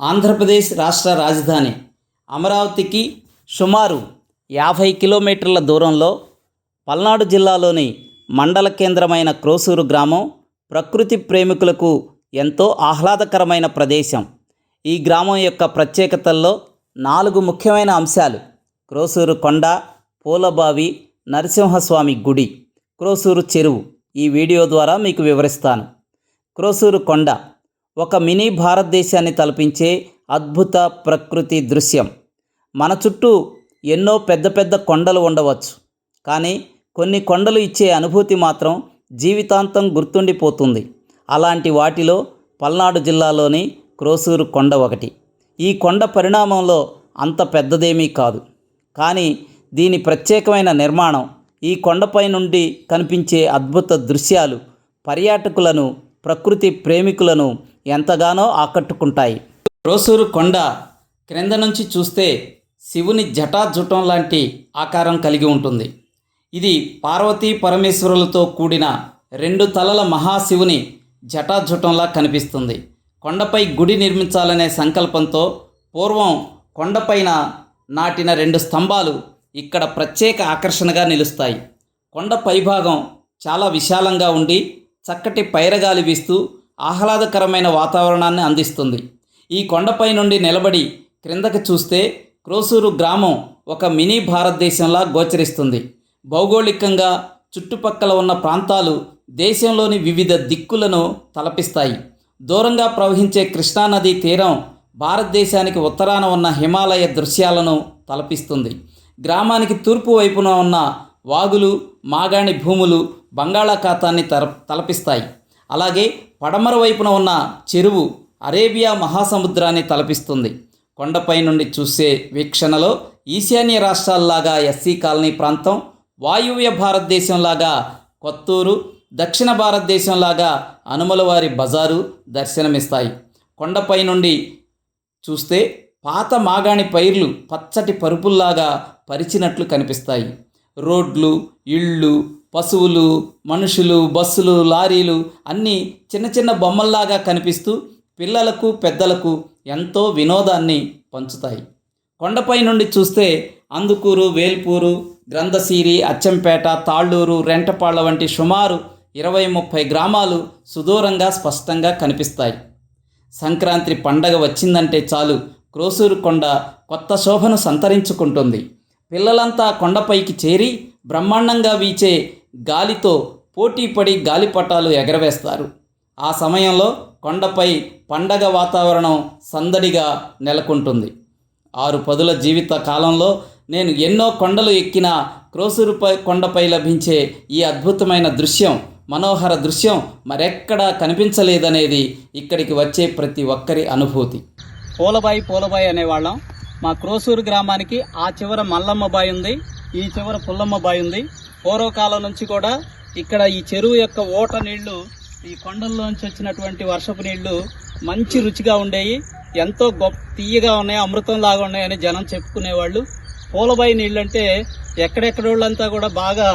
ఆంధ్రప్రదేశ్ రాష్ట్ర రాజధాని అమరావతికి సుమారు 50 కిలోమీటర్ల దూరంలో పల్నాడు జిల్లాలోని మండల కేంద్రమైన క్రోసూరు గ్రామం ప్రకృతి ప్రేమికులకు ఎంతో ఆహ్లాదకరమైన ప్రదేశం. ఈ గ్రామం యొక్క ప్రత్యేకతల్లో 4 ముఖ్యమైన అంశాలు: క్రోసూరు కొండ, పూలబావి, నరసింహస్వామి గుడి, క్రోసూరు చెరువు ఈ వీడియో ద్వారా మీకు వివరిస్తాను. క్రోసూరు కొండ ఒక మినీ భారతదేశాన్ని తలపించే అద్భుత ప్రకృతి దృశ్యం. మన చుట్టూ ఎన్నో పెద్ద పెద్ద కొండలు ఉండవచ్చు, కానీ కొన్ని కొండలు ఇచ్చే అనుభూతి మాత్రం జీవితాంతం గుర్తుండిపోతుంది. అలాంటి వాటిలో పల్నాడు జిల్లాలోని క్రోసూరు కొండ ఒకటి. ఈ కొండ పరిణామంలో అంత పెద్దదేమీ కాదు, కానీ దీని ప్రత్యేకమైన నిర్మాణం, ఈ కొండపై నుండి కనిపించే అద్భుత దృశ్యాలు పర్యాటకులను, ప్రకృతి ప్రేమికులను ఎంతగానో ఆకట్టుకుంటాయి. క్రోసూరు కొండ క్రింద నుంచి చూస్తే శివుని జటాజుటం లాంటి ఆకారం కలిగి ఉంటుంది. ఇది పార్వతీ పరమేశ్వరులతో కూడిన 2 తలల మహాశివుని జటాజుటంలా కనిపిస్తుంది. కొండపై గుడి నిర్మించాలనే సంకల్పంతో పూర్వం కొండపైన నాటిన 2 స్తంభాలు ఇక్కడ ప్రత్యేక ఆకర్షణగా నిలుస్తాయి. కొండ పైభాగం చాలా విశాలంగా ఉండి చక్కటి పైరగాలి వీస్తూ ఆహ్లాదకరమైన వాతావరణాన్ని అందిస్తుంది. ఈ కొండపై నుండి నిలబడి క్రిందకి చూస్తే క్రోసూరు గ్రామం ఒక మినీ భారతదేశంలా గోచరిస్తుంది. భౌగోళికంగా చుట్టుపక్కల ఉన్న ప్రాంతాలు దేశంలోని వివిధ దిక్కులను తలపిస్తాయి. దూరంగా ప్రవహించే కృష్ణానదీ తీరం భారతదేశానికి ఉత్తరాన ఉన్న హిమాలయ దృశ్యాలను తలపిస్తుంది. గ్రామానికి తూర్పు వైపున ఉన్న వాగులు, మాగాణి భూములు బంగాళాఖాతాన్ని తలపిస్తాయి. అలాగే పడమర వైపున ఉన్న చెరువు అరేబియా మహాసముద్రాన్ని తలపిస్తుంది. కొండపై నుండి చూసే వీక్షణలో ఈశాన్య రాష్ట్రాల్లాగా ఎస్సీ కాలనీ ప్రాంతం, వాయువ్య భారతదేశంలాగా కొత్తూరు, దక్షిణ భారతదేశంలాగా అనుమలవారి బజారు దర్శనమిస్తాయి. కొండపై నుండి చూస్తే పాత మాగాణి పైర్లు పచ్చటి పరుపుల్లాగా పరిచినట్లు కనిపిస్తాయి. రోడ్లు, ఇళ్ళు, పశువులు, మనుషులు, బస్సులు, లారీలు అన్నీ చిన్న చిన్న బొమ్మల్లాగా కనిపిస్తూ పిల్లలకు, పెద్దలకు ఎంతో వినోదాన్ని పంచుతాయి. కొండపై నుండి చూస్తే అందుకూరు, వేల్పూరు, గ్రంథసీరి, అచ్చంపేట, తాళ్ళూరు, రెంటపాళ్ళ వంటి సుమారు 20-30 గ్రామాలు సుదూరంగా స్పష్టంగా కనిపిస్తాయి. సంక్రాంతి పండగ వచ్చిందంటే చాలు క్రోసూరు కొండ కొత్త శోభను సంతరించుకుంటుంది. పిల్లలంతా కొండపైకి చేరి బ్రహ్మాండంగా వీచే గాలితో పోటీపడి గాలిపటాలు ఎగరవేస్తారు. ఆ సమయంలో కొండపై పండగ వాతావరణం సందడిగా నెలకొంటుంది. 6 పదుల జీవిత కాలంలో నేను ఎన్నో కొండలు ఎక్కిన క్రోసూరు కొండపై లభించే ఈ అద్భుతమైన దృశ్యం, మనోహర దృశ్యం మరెక్కడా కనిపించలేదనేది ఇక్కడికి వచ్చే ప్రతి ఒక్కరి అనుభూతి. పూలబాయి అనేవాళ్ళం. మా క్రోసూరు గ్రామానికి ఆ చివర మల్లమ్మ బాయి ఉంది, ఈ చివర పుల్లమ్మ బాయి ఉంది. పూర్వకాలం నుంచి కూడా ఇక్కడ ఈ చెరువు యొక్క ఓట నీళ్లు, ఈ కొండల్లోంచి వచ్చినటువంటి వర్షపు నీళ్లు మంచి రుచిగా ఉండేవి. ఎంతో తీయగా ఉన్నాయి, అమృతం లాగా ఉన్నాయని జనం చెప్పుకునేవాళ్ళు. పూలబాయి నీళ్ళు అంటే ఎక్కడెక్కడ వాళ్ళంతా కూడా బాగా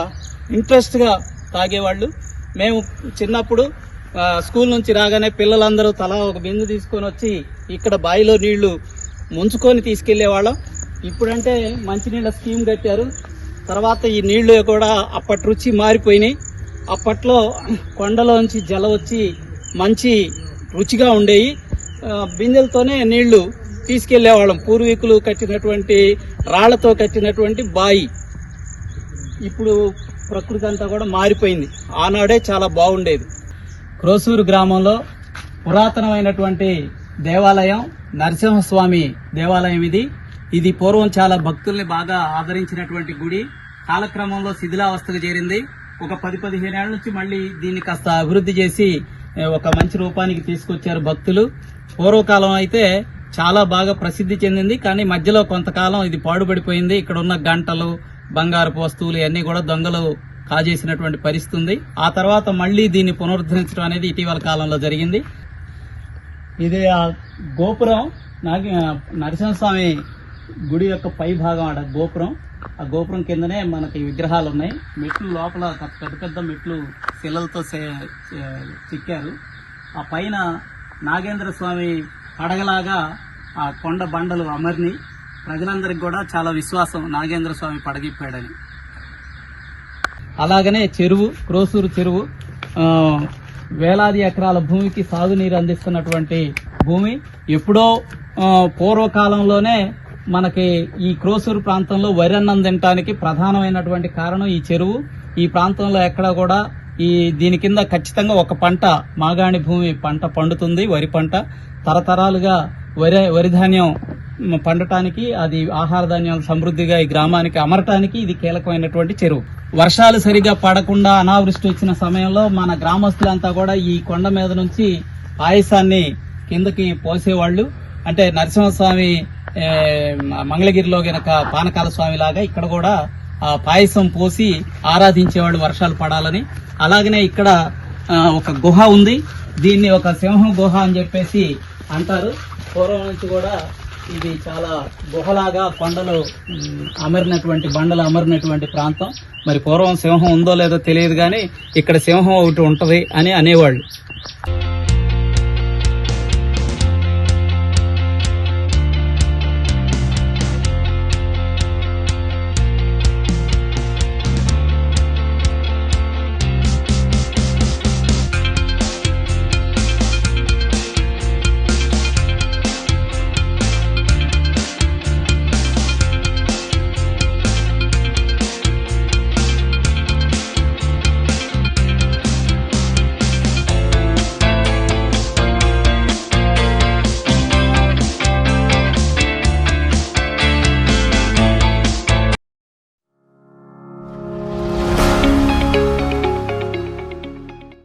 ఇంట్రెస్ట్గా తాగేవాళ్ళు. మేము చిన్నప్పుడు స్కూల్ నుంచి రాగానే పిల్లలందరూ తలా ఒక బిందు తీసుకొని వచ్చి ఇక్కడ బావిలో నీళ్లు ముంచుకొని తీసుకెళ్లేవాళ్ళం. ఇప్పుడంటే మంచినీళ్ళ స్కీమ్ కట్టారు. తర్వాత ఈ నీళ్లు కూడా అప్పటి రుచి మారిపోయినాయి. అప్పట్లో కొండలోంచి జల వచ్చి మంచి రుచిగా ఉండేవి. బిందెలతోనే నీళ్లు తీసుకెళ్లేవాళ్ళం. పూర్వీకులు కట్టినటువంటి రాళ్లతో కట్టినటువంటి బాయి. ఇప్పుడు ప్రకృతి అంతా కూడా మారిపోయింది. ఆనాడే చాలా బాగుండేది. క్రోసూరు గ్రామంలో పురాతనమైనటువంటి దేవాలయం నరసింహస్వామి దేవాలయం ఇది పూర్వం చాలా భక్తుల్ని బాగా ఆదరించినటువంటి గుడి. కాలక్రమంలో శిథిలావస్థకు చేరింది. ఒక 10-15 ఏళ్ల నుంచి మళ్ళీ దీన్ని కాస్త అభివృద్ధి చేసి ఒక మంచి రూపానికి తీసుకొచ్చారు భక్తులు. పూర్వకాలం అయితే చాలా బాగా ప్రసిద్ధి చెందింది, కానీ మధ్యలో కొంతకాలం ఇది పాడుపడిపోయింది. ఇక్కడ ఉన్న గంటలు, బంగారపు వస్తువులు ఇవన్నీ కూడా దొంగలు కాజేసినటువంటి పరిస్థితి ఉంది. ఆ తర్వాత మళ్ళీ దీన్ని పునరుద్ధరించడం అనేది ఇటీవల కాలంలో జరిగింది. ఇది ఆ గోపురం, నరసింహస్వామి గుడి యొక్క పై భాగం ఆడ గోపురం. ఆ గోపురం కిందనే మనకి విగ్రహాలు ఉన్నాయి. మెట్లు లోపల పెద్ద పెద్ద మెట్లు శిలలతో చెక్కారు. ఆ పైన నాగేంద్ర స్వామి పడగలాగా ఆ కొండ బండలు అమర్ని ప్రజలందరికీ కూడా చాలా విశ్వాసం నాగేంద్ర స్వామి పడగిప్పాడని. అలాగనే చెరువు, క్రోసూరు చెరువు వేలాది ఎకరాల భూమికి సాగునీరు అందిస్తున్నటువంటి భూమి. ఎప్పుడో పూర్వకాలంలోనే మనకి ఈ క్రోసూరు ప్రాంతంలో వరి అన్నం తినడానికి ప్రధానమైనటువంటి కారణం ఈ చెరువు. ఈ ప్రాంతంలో ఎక్కడ కూడా దీని కింద ఖచ్చితంగా ఒక పంట మాగాణి భూమి పంట పండుతుంది, వరి పంట. తరతరాలుగా వరి ధాన్యం పండటానికి, అది ఆహార ధాన్యాలు సమృద్ధిగా ఈ గ్రామానికి అమరటానికి ఇది కీలకమైనటువంటి చెరువు. వర్షాలు సరిగా పడకుండా అనావృష్టి వచ్చిన సమయంలో మన గ్రామస్తులంతా కూడా ఈ కొండ మీద నుంచి పాయసాన్ని కిందకి పోసేవాళ్లు. అంటే నరసింహస్వామి మంగళగిరిలో గనక పానకాల స్వామి లాగా ఇక్కడ కూడా పాయసం పోసి ఆరాధించేవాళ్ళు వర్షాలు పడాలని. అలాగనే ఇక్కడ ఒక గుహ ఉంది, దీన్ని ఒక సింహం గుహ అని చెప్పేసి అంటారు. పూర్వం నుంచి కూడా ఇది చాలా గుహలాగా కొండలు అమరినటువంటి బండలు అమరినటువంటి ప్రాంతం. మరి పూర్వం సింహం ఉందో లేదో తెలియదు కానీ ఇక్కడ సింహం ఒకటి ఉంటది అని అనేవాళ్ళు.